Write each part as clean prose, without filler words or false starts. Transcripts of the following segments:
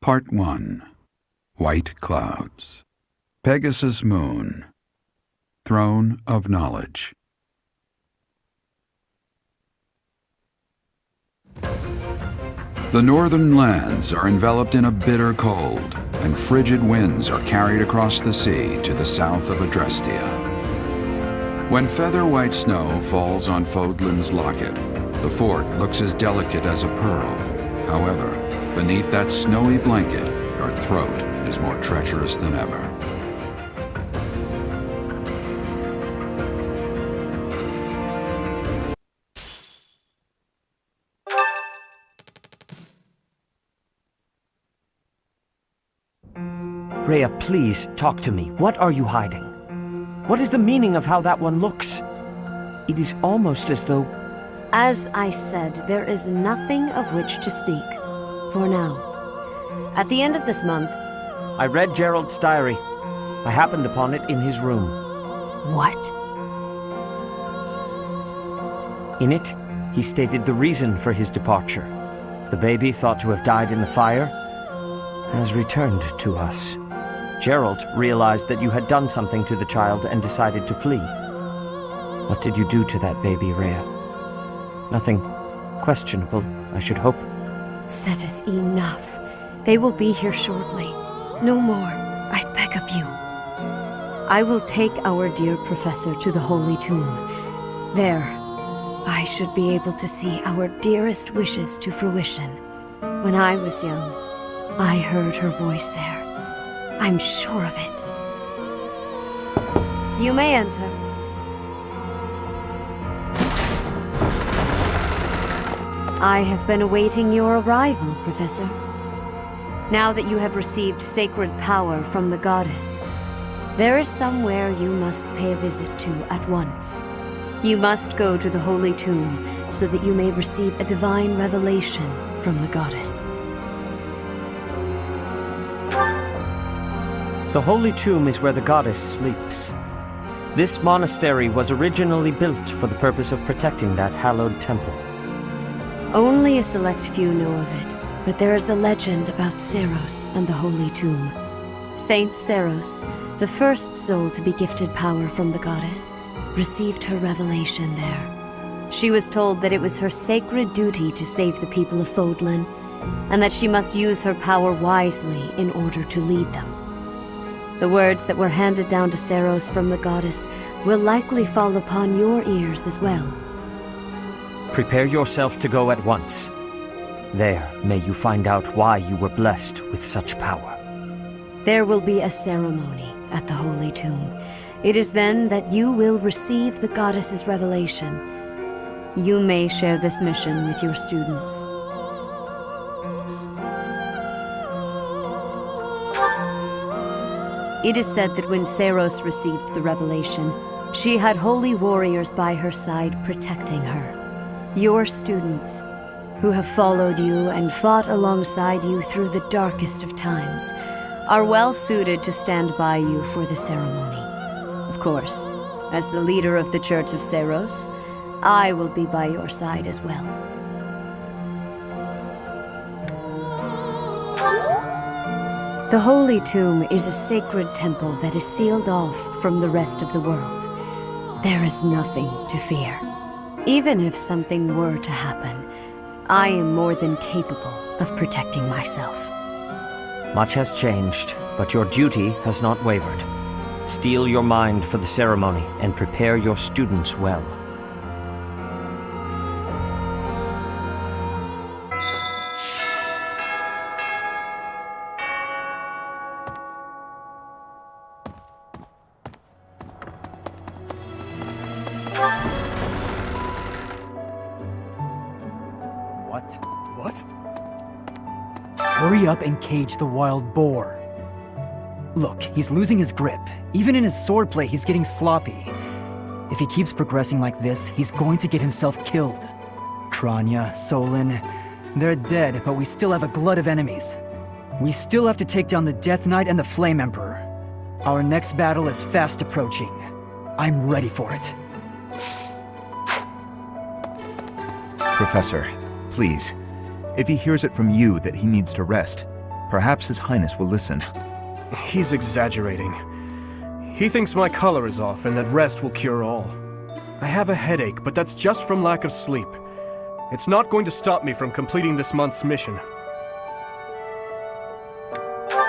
Part 1. White Clouds. Pegasus Moon. Throne of Knowledge. The northern lands are enveloped in a bitter cold, and frigid winds are carried across the sea to the south of Adrestia. When feather-white snow falls on Fodlan's locket, the fort looks as delicate as a pearl. However, beneath that snowy blanket, her throat is more treacherous than ever. Rhea, please, talk to me. What are you hiding? What is the meaning of how that one looks? It is almost as though... As I said, there is nothing of which to speak. For now. At the end of this month... I read Gerald's diary. I happened upon it in his room. What? In it, he stated the reason for his departure. The baby, thought to have died in the fire, has returned to us. Gerald realized that you had done something to the child and decided to flee. What did you do to that baby, Rhea? Nothing questionable, I should hope. Sothis, enough. They will be here shortly. No more, I beg of you. I will take our dear professor to the Holy Tomb. There, I should be able to see our dearest wishes to fruition. When I was young, I heard her voice there. I'm sure of it. You may enter. I have been awaiting your arrival, Professor. Now that you have received sacred power from the goddess, there is somewhere you must pay a visit to at once. You must go to the Holy Tomb so that you may receive a divine revelation from the goddess. The Holy Tomb is where the goddess sleeps. This monastery was originally built for the purpose of protecting that hallowed temple. Only a select few know of it, but there is a legend about Seiros and the Holy Tomb. Saint Seiros, the first soul to be gifted power from the goddess, received her revelation there. She was told that it was her sacred duty to save the people of Fodlan, and that she must use her power wisely in order to lead them. The words that were handed down to Seiros from the goddess will likely fall upon your ears as well. Prepare yourself to go at once. There may you find out why you were blessed with such power. There will be a ceremony at the Holy Tomb. It is then that you will receive the goddess's revelation. You may share this mission with your students. It is said that when Seiros received the revelation, she had holy warriors by her side protecting her. Your students, who have followed you and fought alongside you through the darkest of times, are well suited to stand by you for the ceremony. Of course, as the leader of the Church of Seiros, I will be by your side as well. The Holy Tomb is a sacred temple that is sealed off from the rest of the world. There is nothing to fear. Even if something were to happen, I am more than capable of protecting myself. Much has changed, but your duty has not wavered. Steel your mind for the ceremony and prepare your students well. What? Hurry up and cage the wild boar. Look, he's losing his grip. Even in his swordplay, he's getting sloppy. If he keeps progressing like this, he's going to get himself killed. Kranya, Solon, they're dead, but we still have a glut of enemies. We still have to take down the Death Knight and the Flame Emperor. Our next battle is fast approaching. I'm ready for it. Professor, please. If he hears it from you that he needs to rest, Perhaps His Highness will listen. He's exaggerating. He thinks my color is off and that rest will cure all. I have a headache, but that's just from lack of sleep. It's not going to stop me from completing this month's mission.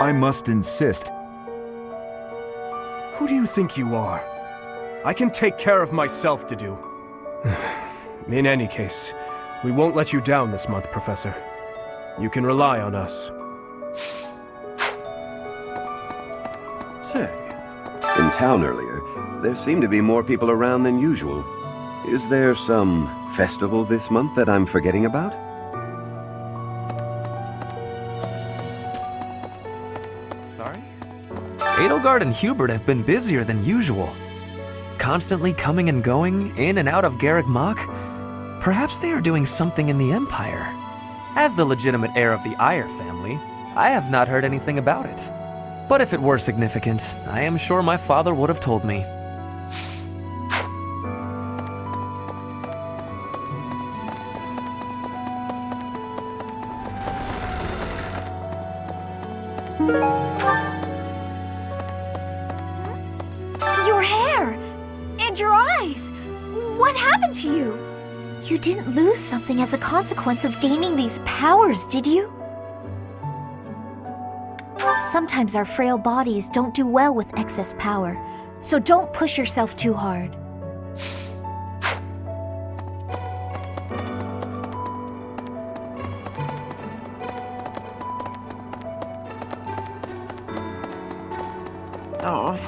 I must insist. Who do you think you are? I can take care of myself to do. In any case, we won't let you down this month, Professor. You can rely on us. Say, in town earlier, there seemed to be more people around than usual. Is there some festival this month that I'm forgetting about? Sorry? Edelgard and Hubert have been busier than usual. Constantly coming and going, in and out of Garreg Mach. Perhaps they are doing something in the Empire. As the legitimate heir of the Eyre family, I have not heard anything about it. But if it were significant, I am sure my father would have told me. Your hair! And your eyes! What happened to you? You didn't lose something as a consequence of gaining these powers, did you? Sometimes our frail bodies don't do well with excess power, so don't push yourself too hard. Oh.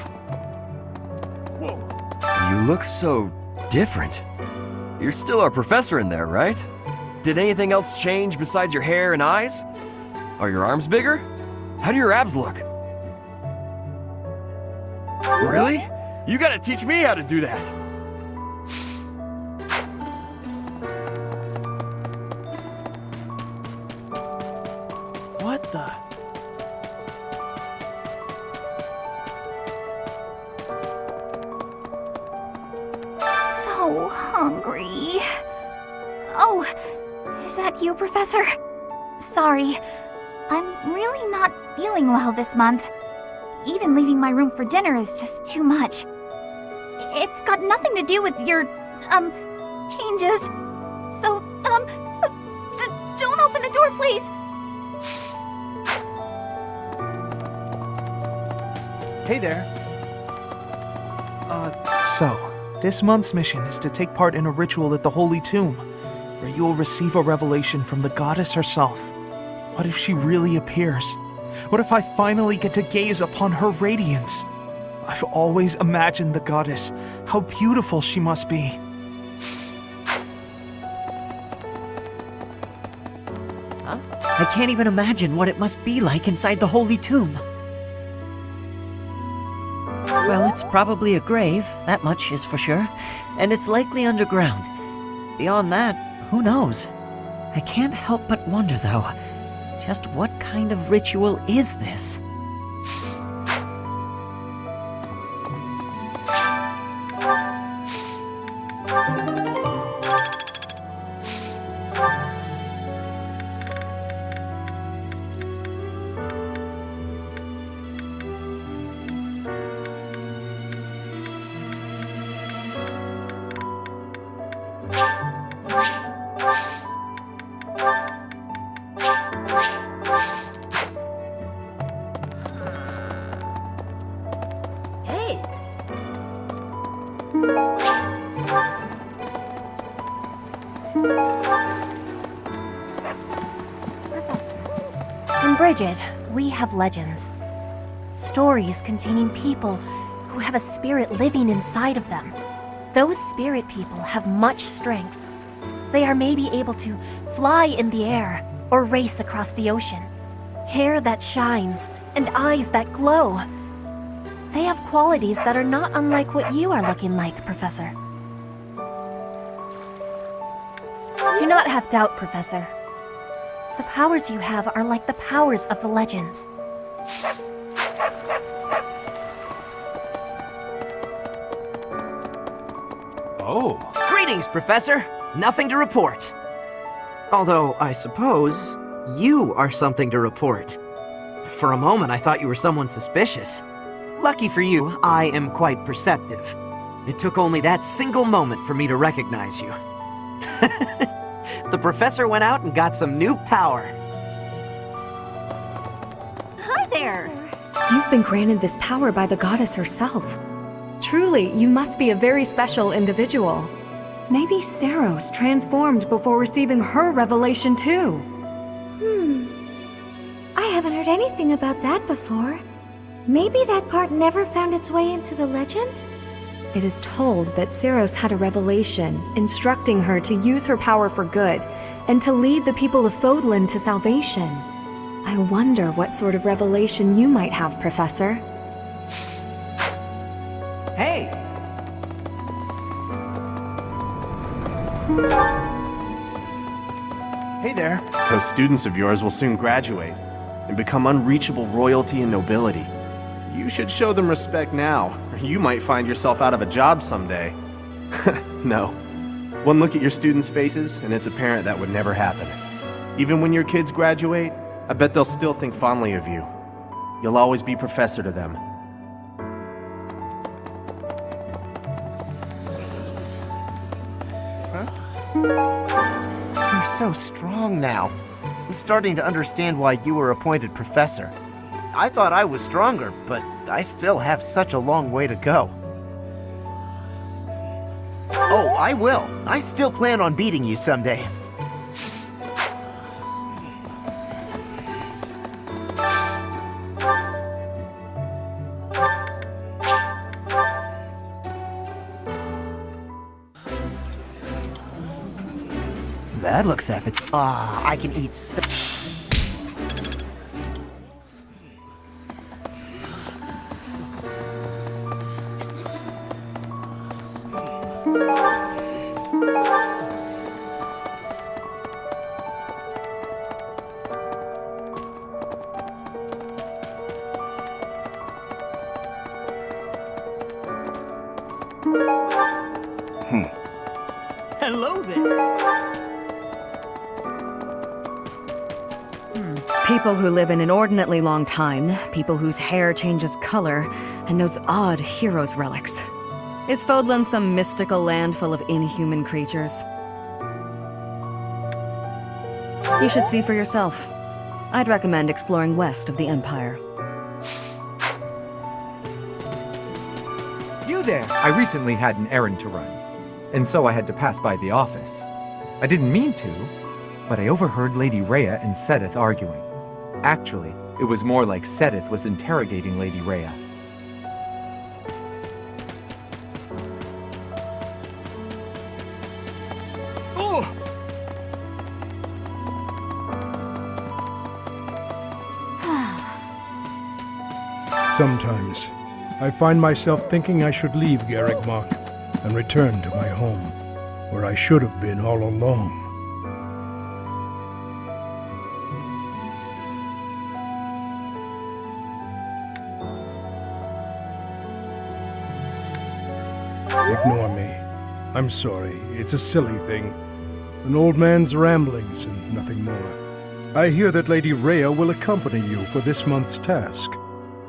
You look so different. You're still our professor in there, right? Did anything else change besides your hair and eyes? Are your arms bigger? How do your abs look? Really? You gotta teach me how to do that. What the? So hungry. Oh, is that you, Professor? Sorry, I'm really not feeling well this month. Even leaving my room for dinner is just too much. It's got nothing to do with your, changes. So, don't open the door, please. Hey there. So, this month's mission is to take part in a ritual at the Holy Tomb, where you will receive a revelation from the goddess herself. What if she really appears? What if I finally get to gaze upon her radiance? I've always imagined the goddess, how beautiful she must be. Huh? I can't even imagine what it must be like inside the Holy Tomb. Well, it's probably a grave, that much is for sure, and it's likely underground. Beyond that, who knows? I can't help but wonder, though, just what kind of ritual is this? In Brigid, we have legends. Stories containing people who have a spirit living inside of them. Those spirit people have much strength. They are maybe able to fly in the air or race across the ocean. Hair that shines and eyes that glow. They have qualities that are not unlike what you are looking like, Professor. Do not have doubt, Professor. The powers you have are like the powers of the legends. Oh. Greetings, Professor. Nothing to report. Although, I suppose, you are something to report. For a moment, I thought you were someone suspicious. Lucky for you, I am quite perceptive. It took only that single moment for me to recognize you. The professor went out and got some new power. Hi there! You've been granted this power by the goddess herself. Truly, you must be a very special individual. Maybe Saros transformed before receiving her revelation too. I haven't heard anything about that before. Maybe that part never found its way into the legend? It is told that Saros had a revelation instructing her to use her power for good and to lead the people of Fodlan to salvation. I wonder what sort of revelation you might have, Professor. Hey! Hey there. Those students of yours will soon graduate and become unreachable royalty and nobility. You should show them respect now, or you might find yourself out of a job someday. No. One look at your students' faces, and it's apparent that would never happen. Even when your kids graduate, I bet they'll still think fondly of you. You'll always be professor to them. You're so strong now. I'm starting to understand why you were appointed professor. I thought I was stronger, but I still have such a long way to go. Oh, I will. I still plan on beating you someday. That looks epic. Ah, I can eat Hello there! People who live an inordinately long time, people whose hair changes color, and those odd heroes' relics. Is Fodlan some mystical land full of inhuman creatures? You should see for yourself. I'd recommend exploring west of the Empire. You there! I recently had an errand to run, and so I had to pass by the office. I didn't mean to, but I overheard Lady Rhea and Sothis arguing. Actually, it was more like Sothis was interrogating Lady Rhea. Sometimes, I find myself thinking I should leave Garreg Mach and return to my home, where I should have been all along. Ignore me. I'm sorry. It's a silly thing. An old man's ramblings and nothing more. I hear that Lady Rhea will accompany you for this month's task.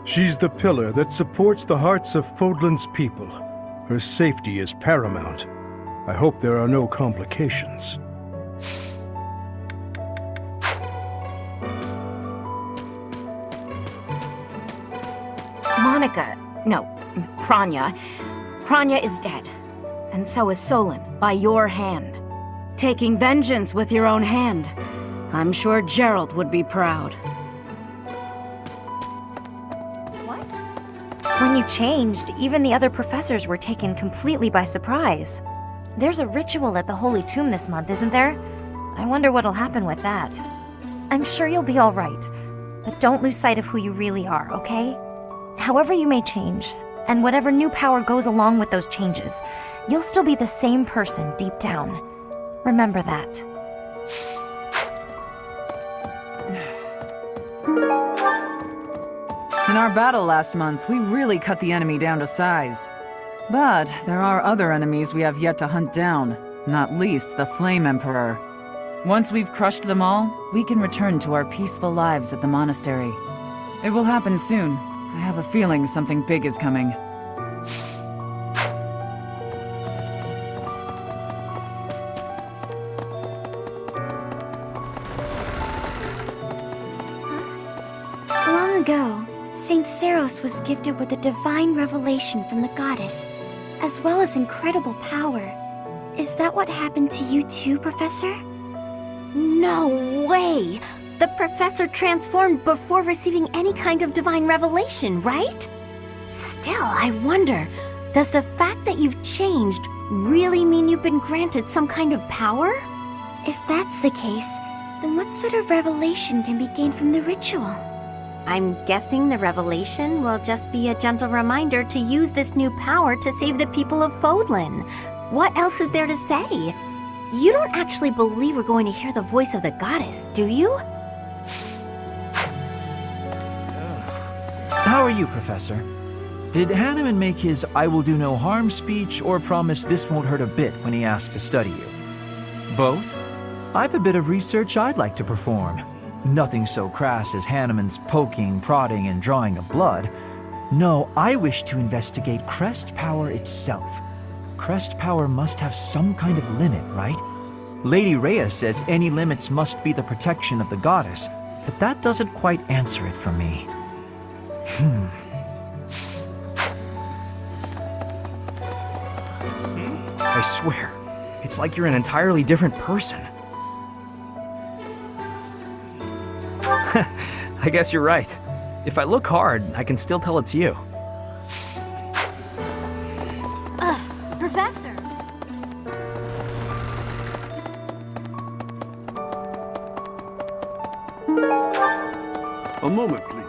She's the pillar that supports the hearts of Fodlan's people. Her safety is paramount. I hope there are no complications. Kranya. Kranya is dead. And so is Solon, by your hand. Taking vengeance with your own hand. I'm sure Gerald would be proud. What? When you changed, even the other professors were taken completely by surprise. There's a ritual at the Holy Tomb this month, isn't there? I wonder what'll happen with that. I'm sure you'll be all right, but don't lose sight of who you really are, okay? However you may change, and whatever new power goes along with those changes, you'll still be the same person deep down. Remember that. In our battle last month, we really cut the enemy down to size. But there are other enemies we have yet to hunt down, not least the Flame Emperor. Once we've crushed them all, we can return to our peaceful lives at the monastery. It will happen soon. I have a feeling something big is coming. Long ago, Saint Seros was gifted with a divine revelation from the goddess, as well as incredible power. Is that what happened to you too, Professor? No way! The professor transformed before receiving any kind of divine revelation, right? Still, I wonder, does the fact that you've changed really mean you've been granted some kind of power? If that's the case, then what sort of revelation can be gained from the ritual? I'm guessing the revelation will just be a gentle reminder to use this new power to save the people of Fodlan. What else is there to say? You don't actually believe we're going to hear the voice of the goddess, do you? How are you, Professor? Did Hanneman make his "I will do no harm" speech or promise this won't hurt a bit when he asked to study you? Both? I've a bit of research I'd like to perform. Nothing so crass as Hanneman's poking, prodding, and drawing of blood. No, I wish to investigate crest power itself. Crest power must have some kind of limit, right? Lady Rhea says any limits must be the protection of the goddess, but that doesn't quite answer it for me. I swear, it's like you're an entirely different person. I guess you're right. If I look hard, I can still tell it's you. Professor! A moment, please.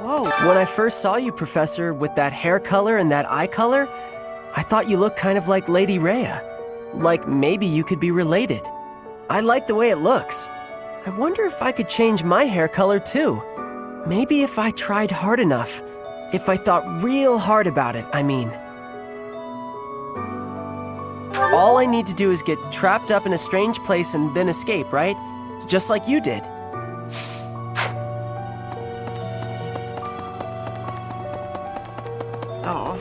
Whoa, when I first saw you, Professor, with that hair color and that eye color, I thought you looked kind of like Lady Rhea. Like maybe you could be related. I like the way it looks. I wonder if I could change my hair color too. Maybe if I tried hard enough. If I thought real hard about it, I mean. All I need to do is get trapped up in a strange place and then escape, right? Just like you did. Oh.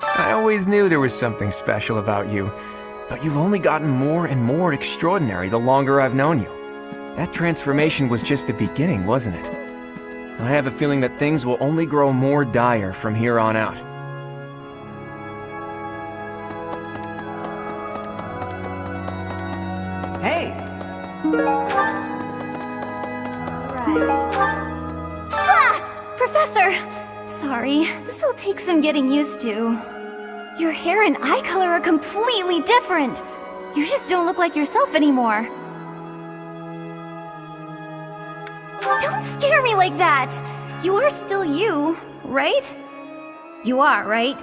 I always knew there was something special about you, but you've only gotten more and more extraordinary the longer I've known you. That transformation was just the beginning, wasn't it? I have a feeling that things will only grow more dire from here on out. Hey! Professor! Sorry, this will take some getting used to. Your hair and eye color are completely different. You just don't look like yourself anymore. Don't scare me like that! You are still you, right? You are, right?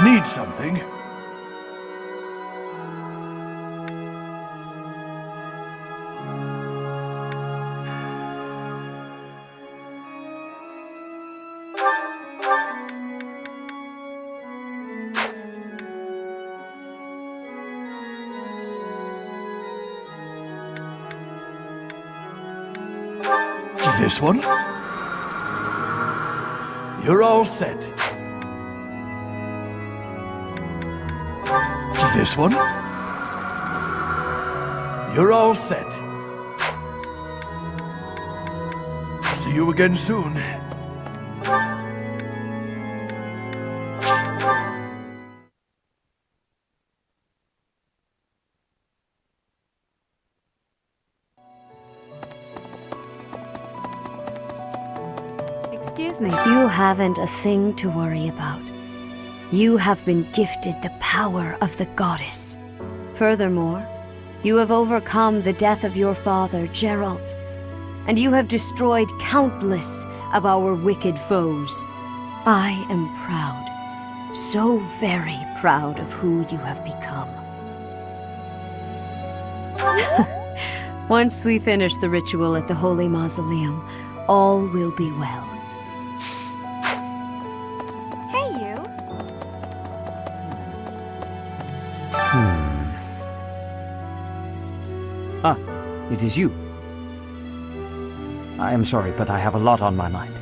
Need something? This one? You're all set. This one? You're all set. See you again soon. Excuse me. You haven't a thing to worry about. You have been gifted the power of the goddess. Furthermore, you have overcome the death of your father, Geralt, and you have destroyed countless of our wicked foes. I am proud, so very proud of who you have become. Once we finish the ritual at the Holy Mausoleum, all will be well. Hey, you. Ah, it is you. I am sorry, but I have a lot on my mind.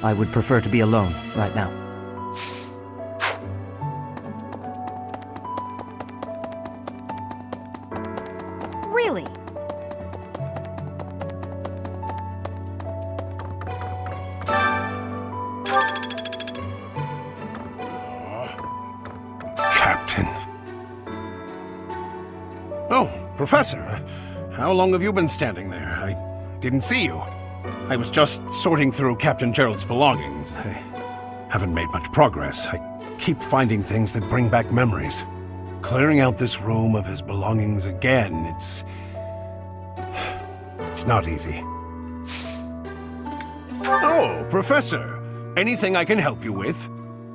I would prefer to be alone right now. Really? Captain. Oh, Professor. How long have you been standing there? I didn't see you. I was just sorting through Captain Gerald's belongings. I haven't made much progress. I keep finding things that bring back memories. Clearing out this room of his belongings again, it's not easy. Oh, Professor. Anything I can help you with?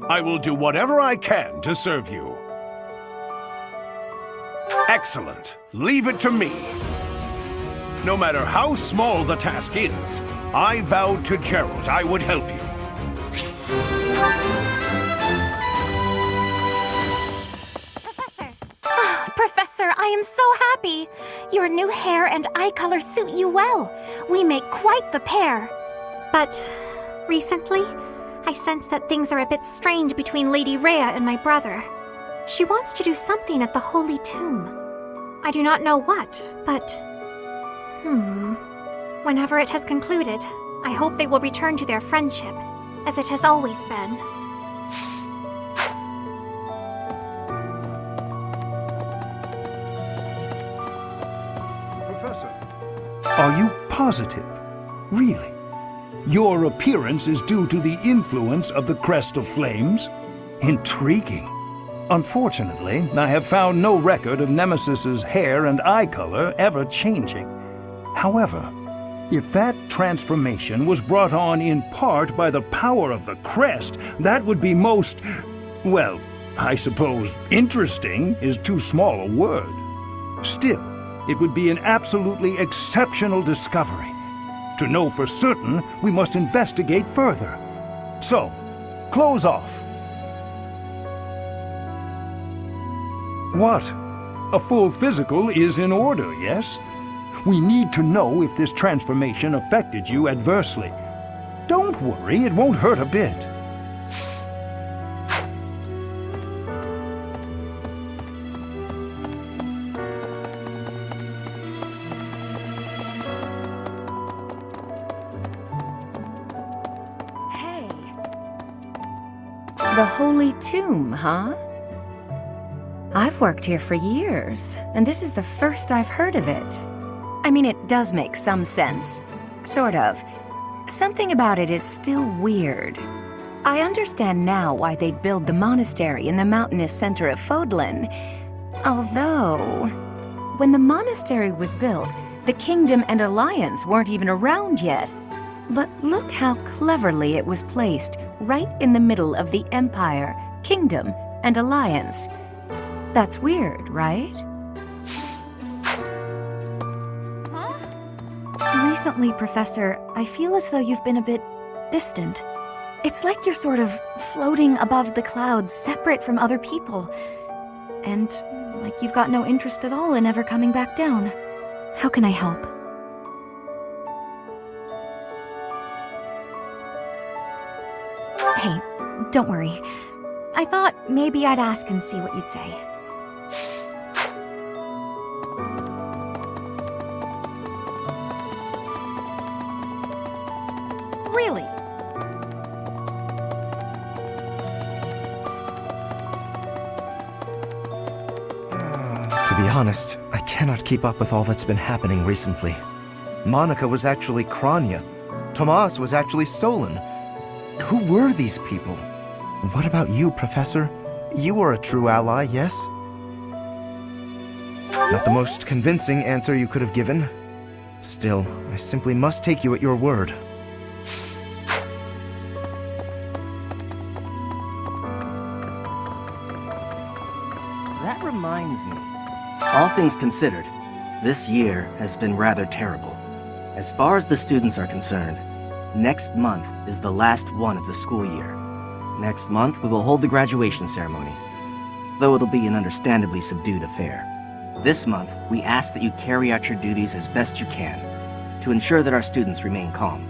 I will do whatever I can to serve you. Excellent. Leave it to me. No matter how small the task is, I vowed to Gerald I would help you. Professor, I am so happy! Your new hair and eye color suit you well. We make quite the pair. But recently, I sense that things are a bit strange between Lady Rhea and my brother. She wants to do something at the Holy Tomb. I do not know what, but... Whenever it has concluded, I hope they will return to their friendship, as it has always been. Professor, are you positive? Really? Your appearance is due to the influence of the Crest of Flames? Intriguing. Unfortunately, I have found no record of Nemesis's hair and eye color ever changing. However, if that transformation was brought on in part by the power of the crest, that would be most, well, I suppose interesting is too small a word. Still, it would be an absolutely exceptional discovery. To know for certain, we must investigate further. So, close off. What? A full physical is in order, yes? We need to know if this transformation affected you adversely. Don't worry, it won't hurt a bit. Hey. The Holy Tomb, huh? I've worked here for years, and this is the first I've heard of it. I mean, it does make some sense. Sort of. Something about it is still weird. I understand now why they'd build the monastery in the mountainous center of Fodlan. Although, when the monastery was built, the Kingdom and Alliance weren't even around yet. But look how cleverly it was placed, right in the middle of the Empire, Kingdom, and Alliance. That's weird, right? Recently, Professor, I feel as though you've been a bit distant. It's like you're sort of floating above the clouds, separate from other people. And like you've got no interest at all in ever coming back down. How can I help? Don't worry. I thought maybe I'd ask and see what you'd say. Really? To be honest, I cannot keep up with all that's been happening recently. Monica was actually Kranya. Tomas was actually Solon. Who were these people? What about you, Professor? You were a true ally, yes? Not the most convincing answer you could have given. Still, I simply must take you at your word. That reminds me. All things considered, this year has been rather terrible. As far as the students are concerned, next month is the last one of the school year. Next month, we will hold the graduation ceremony, though it'll be an understandably subdued affair. This month, we ask that you carry out your duties as best you can, to ensure that our students remain calm.